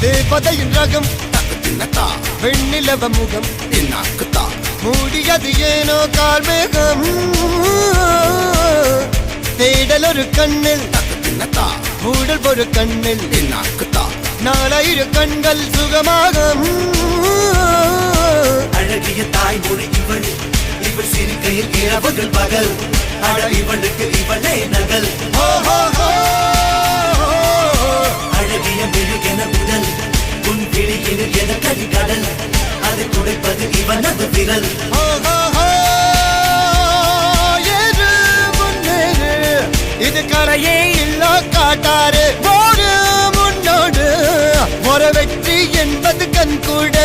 தேவதையின் ரகம் வெண்ணிலவ முகம் மூடியது ஏனோ கார்மேகம் தேடல் ஒரு கண்ணில் மூடல் ஒரு கண்ணில் நாலாயிரம் கண்கள் சுகமாக அழகிய தாய்மொழி இவள் இவள் சிரிக்கையில் இரவுகள் பகல் அழ இவளுக்கு இவளே நகல் அழகிய மெழுகென உடல் உன் கிளியில் என கடி கடல் அது துடைப்பது இவனது விரல் இது கரையே இல்ல காட்டாரு ஒரு முன்னோடு ஒரு வெற்றி என்பது கண் கூட